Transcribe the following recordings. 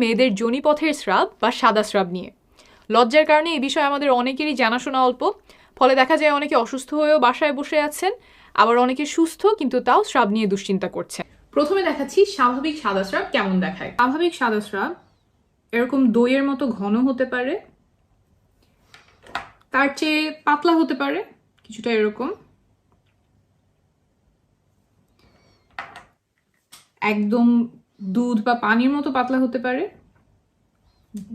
মেয়েদের যোনিপথের স্রাব বা সাদা স্রাব নিয়ে। লজ্জার কারণে এই বিষয়ে আমাদের অনেকেরই জানাশোনা অল্প, ফলে দেখা যায় অনেকে অসুস্থ হয়েও বাসায় বসে আছেন, আবার অনেকে সুস্থ কিন্তু তাও স্রাব নিয়ে দুশ্চিন্তা করছেন। প্রথমে দেখাচ্ছি স্বাভাবিক সাদা স্রাব কেমন দেখায়। স্বাভাবিক সাদা স্রাব এরকম দইয়ের মতো ঘন হতে পারে, তার চেয়ে পাতলা হতে পারে, কিছুটা এরকম, একদম দুধ বা পানির মতো পাতলা হতে পারে,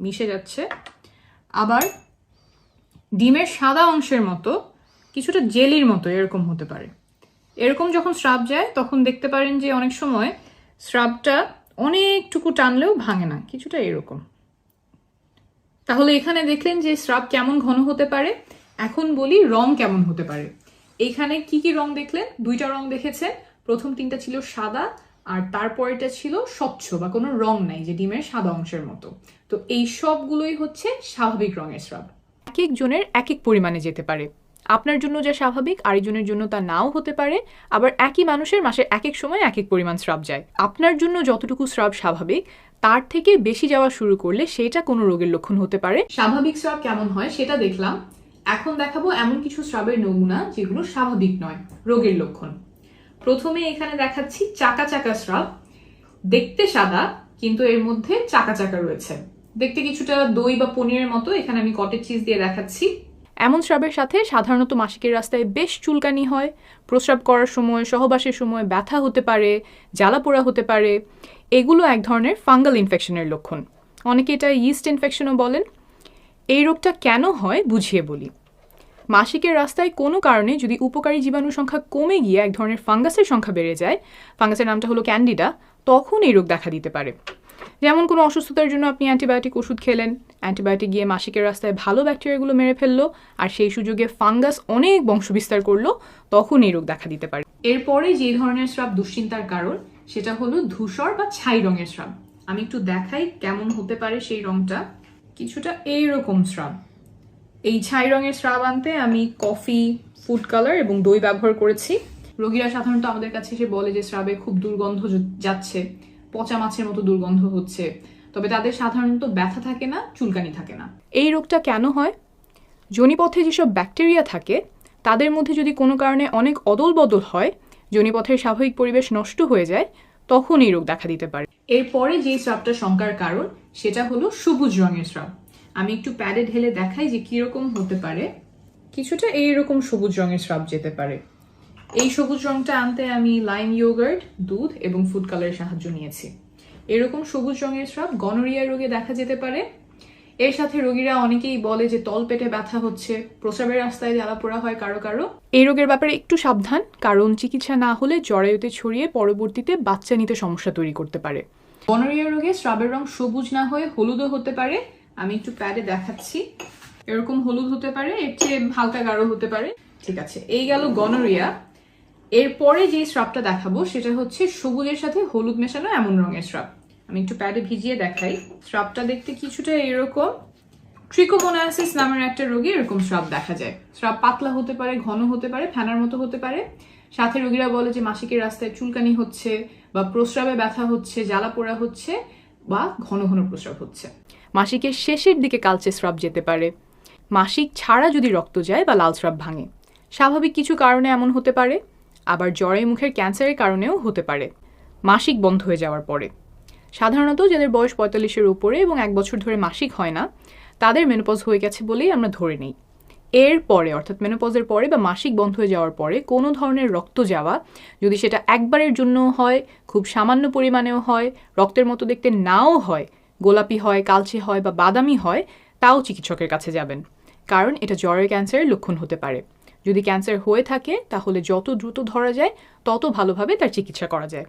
মিশে যাচ্ছে। আবার ডিমের সাদা অংশের মতো কিছুটা জেলির মতো এরকম হতে পারে। এরকম যখন স্রাব যায় তখন দেখতে পারেন যে অনেক সময় স্রাবটা অনেকটুকু টানলেও ভাঙে না, কিছুটা এরকম। তাহলে এখানে দেখলেন যে স্রাব কেমন ঘন হতে পারে। এখন বলি রং কেমন হতে পারে। এইখানে কি কি রং দেখলেন? দুইটা রং দেখেছেন। প্রথম তিনটা ছিল সাদা, আর তারপরেটা ছিল স্বচ্ছ বা কোনো রং নাই, যে ডিমের সাদা অংশের মতো। তো এই সবগুলোই হচ্ছে স্বাভাবিক রঙের স্রাব। এক একজনের এক এক পরিমাণে যেতে পারে। আপনার জন্য যা স্বাভাবিক আরেকজনের জন্য তা নাও হতে পারে। আবার একই মানুষের মাসের এক এক সময় এক এক পরিমাণ স্রাব যায়। আপনার জন্য যতটুকু স্রাব স্বাভাবিক তার থেকে বেশি যাওয়া শুরু করলে সেটা কোনো রোগের লক্ষণ হতে পারে। স্বাভাবিক স্রাব কেমন হয় সেটা দেখলাম, এখন দেখাবো এমন কিছু স্রাবের নমুনা যেগুলো স্বাভাবিক নয়, রোগের লক্ষণ। প্রথমে এখানে দেখাচ্ছি চাকা চাকা স্রাব। দেখতে সাদা কিন্তু এর মধ্যে চাকা চাকা রয়েছে, দেখতে কিছুটা দই বা পনিরের মতো। এখানে আমি কটেজ চিজ দিয়ে দেখাচ্ছি। এমন স্রাবের সাথে সাধারণত মাসিকের রাস্তায় বেশ চুলকানি হয়, প্রস্রাব করার সময়, সহবাসের সময় ব্যথা হতে পারে, জ্বালাপোড়া হতে পারে। এগুলো এক ধরনের ফাঙ্গাল ইনফেকশনের লক্ষণ, অনেকে এটা ইস্ট ইনফেকশনও বলেন। এই রোগটা কেন হয় বুঝিয়ে বলি। মাসিকের রাস্তায় কোনো কারণে যদি উপকারী জীবাণুর সংখ্যা কমে গিয়ে এক ধরনের ফাঙ্গাসের সংখ্যা বেড়ে যায়, ফাঙ্গাসের নামটা হলো ক্যান্ডিডা, তখন এই রোগ দেখা দিতে পারে। যেমন কোনো অসুস্থতার জন্য আপনি অ্যান্টিবায়োটিক ওষুধ খেলেন, অ্যান্টিবায়োটিক গিয়ে মাসিকের রাস্তায় ভালো ব্যাকটেরিয়াগুলো মেরে ফেললো, আর সেই সুযোগে ফাঙ্গাস অনেক বংশবিস্তার করলো, তখন এই রোগ দেখা দিতে পারে। এরপরে যে ধরনের স্রাব দুশ্চিন্তার কারণ সেটা হলো ধূসর বা ছাই রঙের স্রাব। আমি একটু দেখাই কেমন হতে পারে সেই রংটা। কিছুটা এইরকম স্রাব। এই ছাই রঙের স্রাব আনতে আমি কফি, ফুড কালার এবং দই ব্যবহার করেছি। রোগীরা সাধারণত আমাদের কাছে এসে বলে যে স্রাবে খুব দুর্গন্ধ যাচ্ছে, পচা মাছের মতো দুর্গন্ধ হচ্ছে, তবে তাদের সাধারণত ব্যথা থাকে না, চুলকানি থাকে না। এই রোগটা কেন হয়? যোনিপথে যেসব ব্যাকটেরিয়া থাকে তাদের মধ্যে যদি কোনো কারণে অনেক অদল বদল হয়, যোনিপথের স্বাভাবিক পরিবেশ নষ্ট হয়ে যায়, তখন এই রোগ দেখা দিতে পারে। এরপরে যে স্রাবটা শঙ্কার কারণ সেটা হলো সবুজ রঙের স্রাব। আমি একটু প্যাডে ঢেলে দেখাই যে কিরকম হতে পারে। কিছুটা এইরকম সবুজ রঙের স্রাব যেতে পারে। এই সবুজ রংটা আনতে আমি লাইম ইয়োগার্ট, দুধ এবং ফুড কালারের সাহায্য নিয়েছি। এরকম সবুজ রঙের স্রাব গনোরিয়া রোগে দেখা যেতে পারে। এর সাথে রোগীরা অনেকেই বলে যে তলপেটে ব্যথা হচ্ছে, প্রস্রাবের রাস্তায় জ্বালাপোড়া হয় কারো কারো। এই রোগের ব্যাপারে একটু সাবধান, কারণ চিকিৎসা না হলে জরায়ুতে ছড়িয়ে পরবর্তীতে বাচ্চা নিতে সমস্যা তৈরি করতে পারে। গনোরিয়া রোগে স্রাবের রং সবুজ না হয়ে হলুদও হতে পারে। আমি একটু প্যাডে দেখাচ্ছি। এরকম হলুদ হতে পারে, এর চেয়ে হালকা গাঢ় হতে পারে। ঠিক আছে, এই গেল গনোরিয়া। এরপরে যে স্রাবটা দেখাবো সেটা হচ্ছে সবুজের সাথে হলুদ মেশানো এমন রঙের স্রাব। আমি একটু প্যাডে ভিজিয়ে দেখাই। স্রাবটা দেখতে কিছুটা এরকম। ট্রিকোমোনাসিস নামের একটা রোগে এরকম স্রাব দেখা যায়। স্রাব পাতলা হতে পারে, ঘন হতে পারে, ফেনার মতো হতে পারে। সাথে রোগীরা বলে যে মাসিকের রাস্তায় চুলকানি হচ্ছে, বা প্রস্রাবে ব্যথা হচ্ছে, জ্বালাপোড়া হচ্ছে, বা ঘন ঘন প্রস্রাব হচ্ছে। মাসিকের শেষের দিকে কালচে স্রাব যেতে পারে। মাসিক ছাড়া যদি রক্ত যায় বা লাল স্রাব ভাঙে। স্বাভাবিক কিছু কারণে এমন হতে পারে, আবার জরায়ু মুখের ক্যান্সারের কারণেও হতে পারে মাসিক বন্ধ হয়ে যাওয়ার পরে। সাধারণত যাদের বয়স 45-এর উপরে এবং 1 বছর ধরে মাসিক হয় না, তাদের মেনোপজ হয়ে গেছে বলেই আমরা ধরে নিই। এর পরে অর্থাৎ মেনোপজের পরে বা মাসিক বন্ধ হয়ে যাওয়ার পরে কোনো ধরনের রক্ত যাওয়া, যদি সেটা একবারের জন্যও হয়, খুব সামান্য পরিমাণেও হয়, রক্তের মতো দেখতে নাও হয়, গোলাপি হয়, কালচে হয় বা বাদামি হয়, তাও চিকিৎসকের কাছে যাবেন, কারণ এটা জরায়ু ক্যান্সারের লক্ষণ হতে পারে। যদি ক্যান্সার হয়ে থাকে তাহলে যত দ্রুত ধরা যায় তত ভালোভাবে তার চিকিৎসা করা যায়।